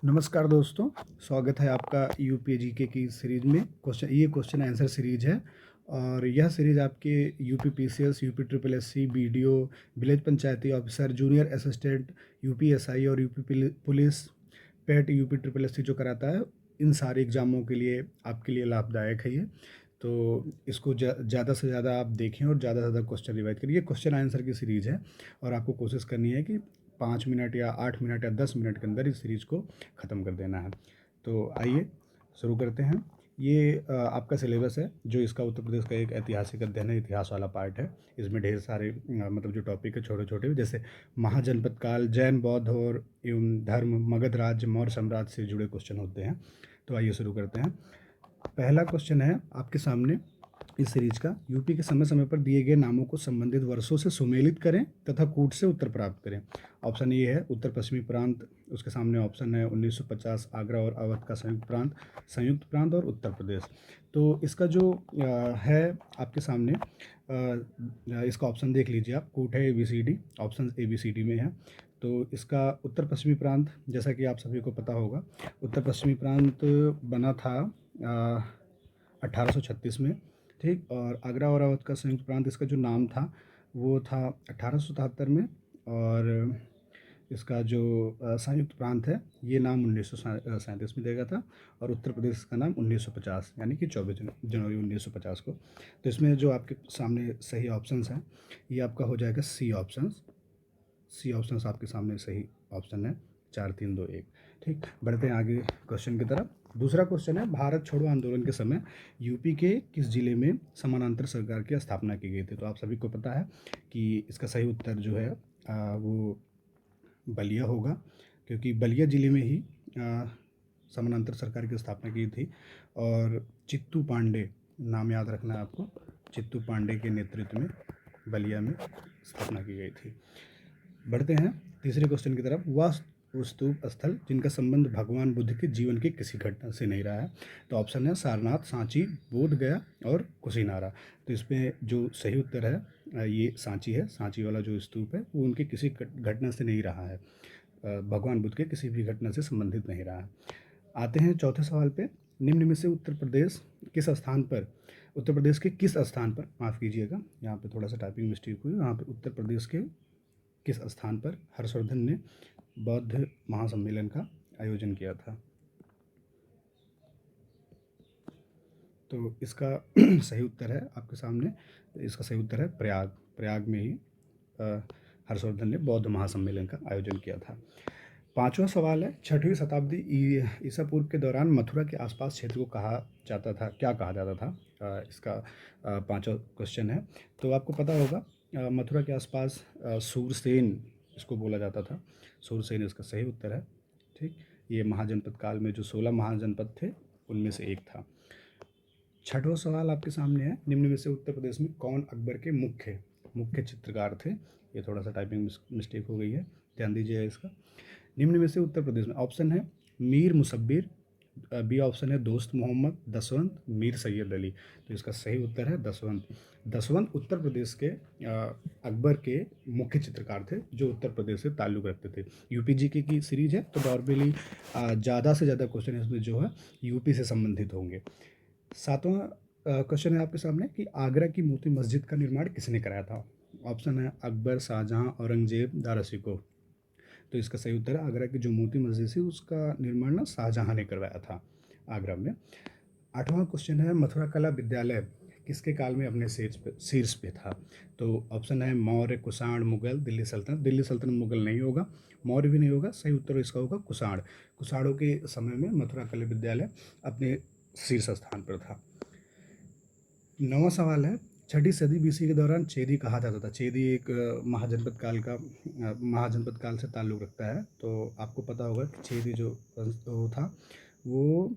नमस्कार दोस्तों, स्वागत है आपका यूपी जीके की सीरीज में। क्वेश्चन आंसर सीरीज है और यह सीरीज आपके UP PCS, UP triple SC, BDO, village पंचायती officer, junior assistant, UP SI और UP police, PET UP triple SC जो कराता है, इन सारे एग्ज़ामों के लिए आपके लिए लाभदायक है ये। तो इसको ज़्यादा से ज़्यादा आप देखें और ज़्यादा से ज़्यादा क्वेश्चन रिवाइज करिए। क्वेश्चन आंसर की सीरीज़ है और आपको कोशिश करनी है कि 5 मिनट या 8 मिनट या 10 मिनट के अंदर इस सीरीज़ को ख़त्म कर देना है। तो आइए शुरू करते हैं। ये आपका सिलेबस है जो इसका उत्तर प्रदेश का एक ऐतिहासिक अध्ययन है, इतिहास वाला पार्ट है। इसमें ढेर सारे मतलब जो टॉपिक है छोटे छोटे, जैसे महाजनपद काल, जैन बौद्ध और एवं धर्म, मगध राज्य, मौर्य साम्राज्य से जुड़े क्वेश्चन होते हैं। तो आइए शुरू करते हैं। पहला क्वेश्चन है आपके सामने इस सीरीज का, यूपी के समय समय पर दिए गए नामों को संबंधित वर्षों से सुमेलित करें तथा कूट से उत्तर प्राप्त करें। ऑप्शन ए है उत्तर पश्चिमी प्रांत, उसके सामने ऑप्शन है 1950 आगरा और अवध का संयुक्त प्रांत और उत्तर प्रदेश। तो इसका जो है आपके सामने इसका ऑप्शन देख लीजिए आप, कूट है ABCD, ऑप्शन ABCD में है। तो इसका उत्तर पश्चिमी प्रांत, जैसा कि आप सभी को पता होगा, उत्तर पश्चिमी प्रांत बना था 1836 में, ठीक। और आगरा और अवध का संयुक्त प्रांत, इसका जो नाम था वो था 1877 में। और इसका जो संयुक्त प्रांत है ये नाम 1937 में देगा था। और उत्तर प्रदेश का नाम 1950 यानी कि 24 जनवरी 1950 को। तो इसमें जो आपके सामने सही ऑप्शंस हैं ये आपका हो जाएगा सी ऑप्शंस आपके सामने सही ऑप्शन है, 4 3 2 1। ठीक, बढ़ते हैं आगे क्वेश्चन की तरफ। दूसरा क्वेश्चन है, भारत छोड़ो आंदोलन के समय यूपी के किस जिले में समानांतर सरकार की स्थापना की गई थी। तो आप सभी को पता है कि इसका सही उत्तर जो है वो बलिया होगा, क्योंकि बलिया जिले में ही समानांतर सरकार की स्थापना की थी। और चित्तू पांडे, नाम याद रखना है आपको, चित्तू पांडे के नेतृत्व में बलिया में स्थापना की गई थी। बढ़ते हैं तीसरे क्वेश्चन की तरफ। वह स्तूप स्थल जिनका संबंध भगवान बुद्ध के जीवन की किसी घटना से नहीं रहा है। तो ऑप्शन है सारनाथ, सांची, बोध गया और कुशीनारा। तो इसमें जो सही उत्तर है ये सांची है। सांची वाला जो स्तूप है वो उनके किसी घटना से नहीं रहा है, भगवान बुद्ध के किसी भी घटना से संबंधित नहीं रहा है। आते हैं चौथे सवाल पे। निम्न में से उत्तर प्रदेश के किस स्थान पर, माफ़ कीजिएगा यहाँ पे थोड़ा सा टाइपिंग मिस्टेक हुई, यहाँ पे उत्तर प्रदेश के किस स्थान पर हर्षवर्धन ने बौद्ध महासम्मेलन का आयोजन किया था। तो इसका सही उत्तर है आपके सामने, इसका सही उत्तर है प्रयाग में ही हर्षवर्धन ने बौद्ध महासम्मेलन का आयोजन किया था। पांचवा सवाल है, 6वीं शताब्दी ईसा पूर्व के दौरान मथुरा के आसपास क्षेत्र को क्या कहा जाता था। इसका पांचवा क्वेश्चन है। तो आपको पता होगा मथुरा के आसपास सूरसेन इसको बोला जाता था। सूरसेन इसका सही उत्तर है। ठीक, ये महाजनपद काल में जो 16 महाजनपद थे उनमें से एक था। छठवां सवाल आपके सामने है, निम्न में से उत्तर प्रदेश में कौन अकबर के मुख्य चित्रकार थे। ये थोड़ा सा टाइपिंग मिस्टेक हो गई है, ध्यान दीजिएगा इसका। निम्न में से उत्तर प्रदेश में ऑप्शन है मीर मुसब्बिर, बी ऑप्शन है दोस्त मोहम्मद, दसवंत, मीर सैयद अली। तो इसका सही उत्तर है दसवंत उत्तर प्रदेश के अकबर के मुख्य चित्रकार थे जो उत्तर प्रदेश से ताल्लुक़ रखते थे। यूपी जीके की सीरीज है तो नॉर्मली ज़्यादा से ज़्यादा क्वेश्चन इसमें जो है यूपी से संबंधित होंगे। सातवां क्वेश्चन है आपके सामने कि आगरा की मोती मस्जिद का निर्माण किसने कराया था। ऑप्शन है अकबर, शाहजहां, औरंगजेब, दारा शिकोह। तो इसका सही उत्तर है आगरा की जो मोती मस्जिद है उसका निर्माण ना शाहजहां ने करवाया था आगरा में। आठवां क्वेश्चन है, मथुरा कला विद्यालय किसके काल में अपने शीर्ष पे था। तो ऑप्शन है मौर्य, कुषाण, मुगल, दिल्ली सल्तनत मुगल नहीं होगा, मौर्य भी नहीं होगा, सही उत्तर इसका होगा कुषाण। कुषाणों के समय में मथुरा कला विद्यालय अपने शीर्ष स्थान पर था। 9वां सवाल है, 6वीं सदी BC के दौरान चेदी कहा जाता था। चेदी एक महाजनपद काल से ताल्लुक़ रखता है। तो आपको पता होगा कि चेदी जो था वो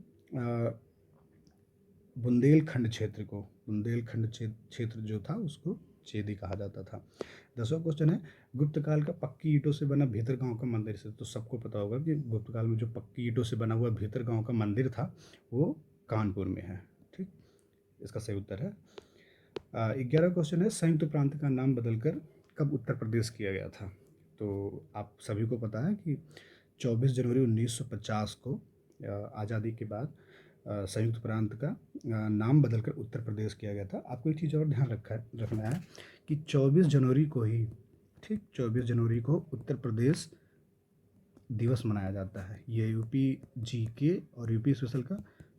बुंदेलखंड क्षेत्र जो था उसको चेदी कहा जाता था। 10वां क्वेश्चन है, गुप्त काल का पक्की ईंटों से बना भीतर गांव का मंदिर से। तो सबको पता होगा कि गुप्त काल में जो पक्की ईंटों से बना हुआ भीतर गांव का मंदिर था वो कानपुर में है। ठीक, इसका सही उत्तर है। 11वां क्वेश्चन है, संयुक्त प्रांत का नाम बदलकर कब उत्तर प्रदेश किया गया था। तो आप सभी को पता है कि 24 जनवरी 1950 को आज़ादी के बाद संयुक्त प्रांत का नाम बदलकर उत्तर प्रदेश किया गया था। आपको एक चीज़ और ध्यान रखना है कि 24 जनवरी को ही, ठीक, 24 जनवरी को उत्तर प्रदेश दिवस मनाया जाता है। ये यूपी जीके और यूपी स्पेशल का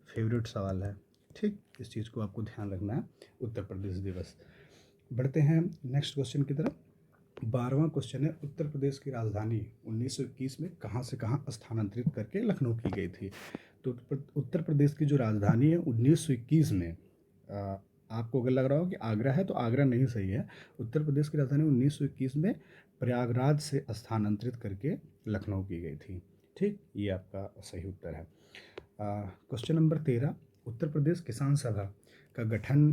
फेवरेट सवाल है, ठीक, इस चीज़ को आपको ध्यान रखना है, उत्तर प्रदेश दिवस। बढ़ते हैं नेक्स्ट क्वेश्चन की तरफ। 12वां क्वेश्चन है, उत्तर प्रदेश की राजधानी 1921 में कहाँ से कहाँ स्थानांतरित करके लखनऊ की गई थी। तो उत्तर प्रदेश की जो राजधानी है 1921 में, आपको अगर लग रहा हो कि आगरा है तो आगरा नहीं सही है। उत्तर प्रदेश की राजधानी 1921 में प्रयागराज से स्थानांतरित करके लखनऊ की गई थी, ठीक, ये आपका सही उत्तर है। क्वेश्चन नंबर 13, उत्तर प्रदेश किसान सभा का गठन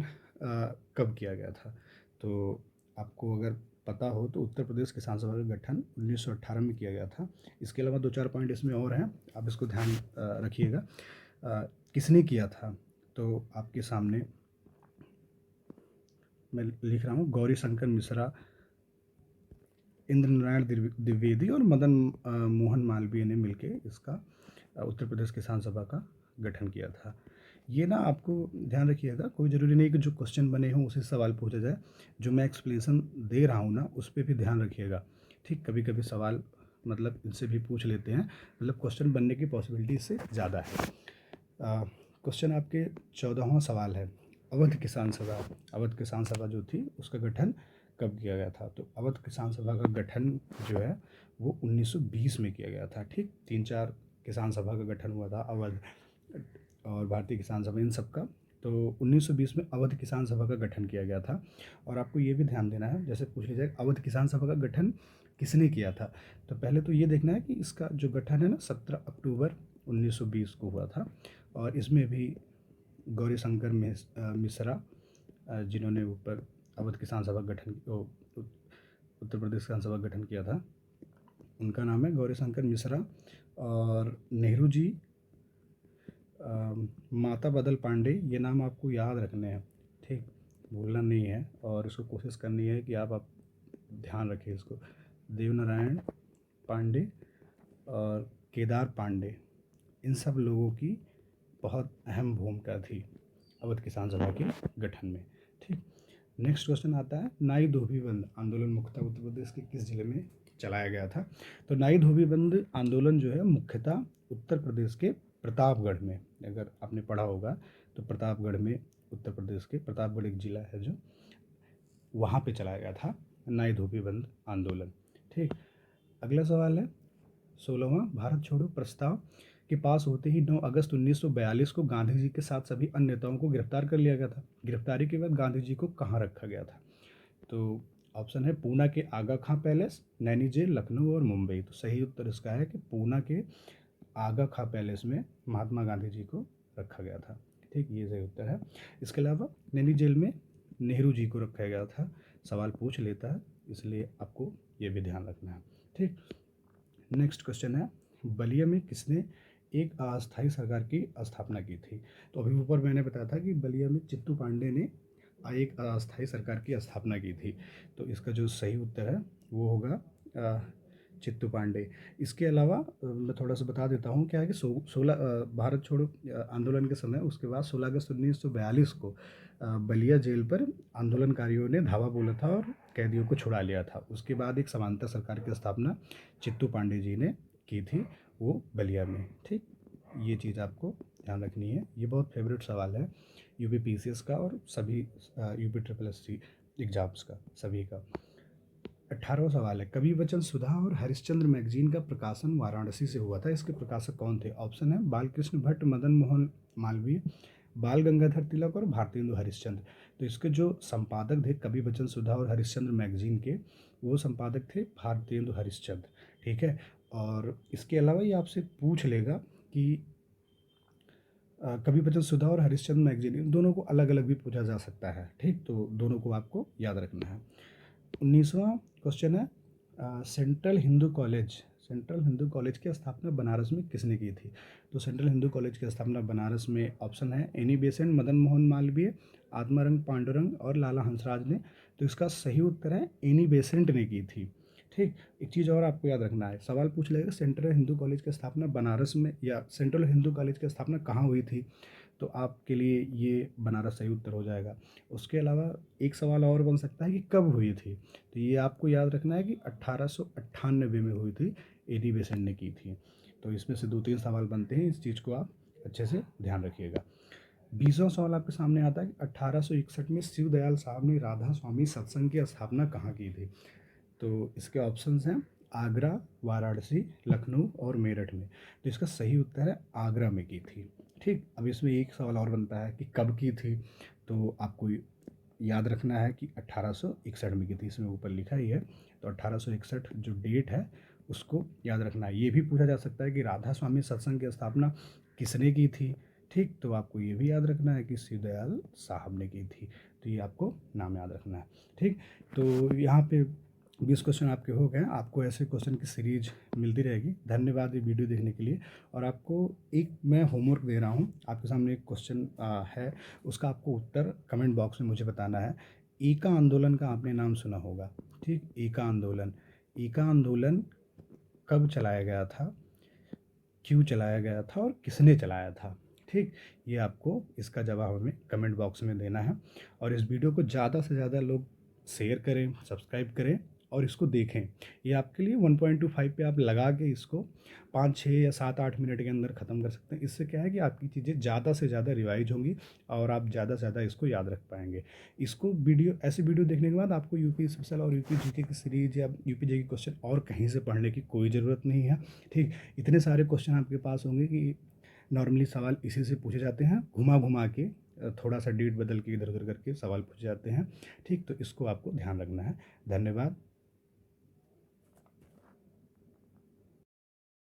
कब किया गया था। तो आपको अगर पता हो तो उत्तर प्रदेश किसान सभा का गठन 1918 में किया गया था। इसके अलावा 2-4 पॉइंट इसमें और हैं, आप इसको ध्यान रखिएगा। किसने किया था, तो आपके सामने मैं लिख रहा हूँ, गौरी शंकर मिश्रा, इंद्र नारायण द्विवेदी और मदन मोहन मालवीय ने मिलकर इसका उत्तर प्रदेश किसान सभा का गठन किया था। ये ना आपको ध्यान रखिएगा, कोई ज़रूरी नहीं कि जो क्वेश्चन बने हों उसी सवाल पूछा जाए, जो मैं एक्सप्लेनेशन दे रहा हूँ ना उस पर भी ध्यान रखिएगा, ठीक। कभी कभी सवाल मतलब इनसे भी पूछ लेते हैं, मतलब क्वेश्चन बनने की पॉसिबिलिटी इससे ज़्यादा है। क्वेश्चन आपके 14वां सवाल है, अवध किसान सभा, अवध किसान सभा जो थी उसका गठन कब किया गया था। तो अवध किसान सभा का गठन जो है वो 1920 में किया गया था, ठीक। 3-4 किसान सभा का गठन हुआ था, अवध और भारतीय किसान सभा, इन सब का। तो 1920 में अवध किसान सभा का गठन किया गया था। और आपको ये भी ध्यान देना है, जैसे पूछ लिया जाए अवध किसान सभा का गठन किसने किया था, तो पहले तो ये देखना है कि इसका जो गठन है ना 17 अक्टूबर 1920 को हुआ था। और इसमें भी गौरी शंकर मिश्रा जिन्होंने ऊपर अवध किसान सभा गठन, उत्तर प्रदेश किसान सभा गठन किया था, उनका नाम है गौरी शंकर मिश्रा। और नेहरू जी, माता बदल पांडे, ये नाम आपको याद रखने हैं, ठीक, भूलना नहीं है। और इसको कोशिश करनी है कि आप ध्यान रखें इसको। देवनारायण पांडे और केदार पांडे, इन सब लोगों की बहुत अहम भूमिका थी अवध किसान सभा के गठन में, ठीक। नेक्स्ट क्वेश्चन आता है, नाई धोबी बंद आंदोलन मुख्यतः उत्तर प्रदेश के किस जिले में चलाया गया था। तो नाई धोबी बंद आंदोलन जो है मुख्यतः उत्तर प्रदेश के प्रतापगढ़ में, अगर आपने पढ़ा होगा तो प्रतापगढ़ में, उत्तर प्रदेश के प्रतापगढ़ एक ज़िला है जो, वहाँ पे चलाया गया था नाई धोबी बंद आंदोलन, ठीक। अगला सवाल है 16वां, भारत छोड़ो प्रस्ताव के पास होते ही 9 अगस्त 1942 को गांधी जी के साथ सभी अन्य नेताओं को गिरफ्तार कर लिया गया था। गिरफ्तारी के बाद गांधी जी को कहाँ रखा गया था। तो ऑप्शन है पूना के आगा खां पैलेस, नैनी जेल, लखनऊ और मुंबई। तो सही उत्तर इसका है कि पूना के आगा खां पैलेस में महात्मा गांधी जी को रखा गया था, ठीक, ये सही उत्तर है। इसके अलावा नैनी जेल में नेहरू जी को रखा गया था, सवाल पूछ लेता है, इसलिए आपको ये भी ध्यान रखना है, ठीक। नेक्स्ट क्वेश्चन है, बलिया में किसने एक अस्थायी सरकार की स्थापना की थी। तो अभी ऊपर मैंने बताया था कि बलिया में चित्तू पांडे ने एक अस्थायी सरकार की स्थापना की थी। तो इसका जो सही उत्तर है वो होगा चित्तू पांडे। इसके अलावा मैं थोड़ा सा बता देता हूँ क्या है कि 16 भारत छोड़ो आंदोलन के समय, उसके बाद 16 अगस्त 1942 को बलिया जेल पर आंदोलनकारियों ने धावा बोला था और कैदियों को छुड़ा लिया था। उसके बाद एक समांतर सरकार की स्थापना चित्तू पांडे जी ने की थी, वो बलिया में, ठीक। ये चीज़ आपको ध्यान रखनी है, ये बहुत फेवरेट सवाल है यूपी पीसीएस का और सभी यूपी SSSC एग्जाम्स का, सभी का। 18वां सवाल है, कवि वचन सुधा और हरिश्चंद्र मैगजीन का प्रकाशन वाराणसी से हुआ था, इसके प्रकाशक कौन थे। ऑप्शन है बालकृष्ण भट्ट, मदन मोहन मालवीय, बाल गंगाधर तिलक और भारतेंदु हरिश्चंद्र। तो इसके जो संपादक थे कवि वचन सुधा और हरिश्चंद्र मैगजीन के, वो संपादक थे भारतेंदु हरिश्चंद्र, ठीक है। और इसके अलावा ये आपसे पूछ लेगा कि कवि वचन सुधा और हरिश्चंद्र मैगजीन, इन दोनों को अलग अलग भी पूछा जा सकता है, ठीक। तो दोनों को आपको याद रखना है। 19वां क्वेश्चन है, सेंट्रल हिंदू कॉलेज की स्थापना बनारस में किसने की थी। तो सेंट्रल हिंदू कॉलेज की स्थापना बनारस में, ऑप्शन है एनी बेसेंट, मदन मोहन मालवीय, आत्मारंग पांडुरंग और लाला हंसराज ने। तो इसका सही उत्तर है एनी बेसेंट ने की थी, ठीक। एक चीज़ और आपको याद रखना है, सवाल पूछ लेगा सेंट्रल हिंदू कॉलेज की स्थापना बनारस में या सेंट्रल हिंदू कॉलेज की स्थापना कहाँ हुई थी, तो आपके लिए ये बनारस सही उत्तर हो जाएगा। उसके अलावा एक सवाल और बन सकता है कि कब हुई थी, तो ये आपको याद रखना है कि 1898 में हुई थी, एडी बेसेंट ने की थी। तो इसमें से 2-3 सवाल बनते हैं, इस चीज़ को आप अच्छे से ध्यान रखिएगा। 20वां सवाल आपके सामने आता है कि 1861 में शिव दयाल साहब ने राधा स्वामी सत्संग की स्थापना कहाँ की थी। तो इसके ऑप्शंस हैं आगरा, वाराणसी, लखनऊ और मेरठ में। तो इसका सही उत्तर है आगरा में की थी। ठीक। अब इसमें एक सवाल और बनता है कि कब की थी, तो आपको याद रखना है कि 1861 में की थी, इसमें ऊपर लिखा ही है। तो 1861 जो डेट है उसको याद रखना है। ये भी पूछा जा सकता है कि राधा स्वामी सत्संग की स्थापना किसने की थी। ठीक। तो आपको ये भी याद रखना है कि शिवदयाल साहब ने की थी। तो ये आपको नाम याद रखना है। ठीक। तो यहाँ पे 20 क्वेश्चन आपके हो गए। आपको ऐसे क्वेश्चन की सीरीज मिलती रहेगी। धन्यवाद ये वीडियो देखने के लिए। और आपको एक मैं होमवर्क दे रहा हूँ, आपके सामने एक क्वेश्चन है, उसका आपको उत्तर कमेंट बॉक्स में मुझे बताना है। एका आंदोलन का आपने नाम सुना होगा। ठीक। एका आंदोलन, एका आंदोलन कब चलाया गया था, क्यों चलाया गया था और किसने चलाया था। ठीक। ये आपको इसका जवाब हमें कमेंट बॉक्स में देना है। और इस वीडियो को ज़्यादा से ज़्यादा लोग शेयर करें, सब्सक्राइब करें और इसको देखें। ये आपके लिए 1.25 पे आप लगा के इसको 5-6 या 7-8 मिनट के अंदर ख़त्म कर सकते हैं। इससे क्या है कि आपकी चीज़ें ज़्यादा से ज़्यादा रिवाइज होंगी और आप ज़्यादा से ज़्यादा इसको याद रख पाएंगे। इसको वीडियो, ऐसी वीडियो देखने के बाद आपको यूपी स्पेशल और यूपी जीके की सीरीज या यूपी जीके क्वेश्चन और कहीं से पढ़ने की कोई ज़रूरत नहीं है। ठीक। इतने सारे क्वेश्चन आपके पास होंगे कि नॉर्मली सवाल इसी से पूछे जाते हैं, घुमा घुमा के थोड़ा सा डेट बदल के इधर उधर करके सवाल पूछे जाते हैं। ठीक। तो इसको आपको ध्यान रखना है। धन्यवाद।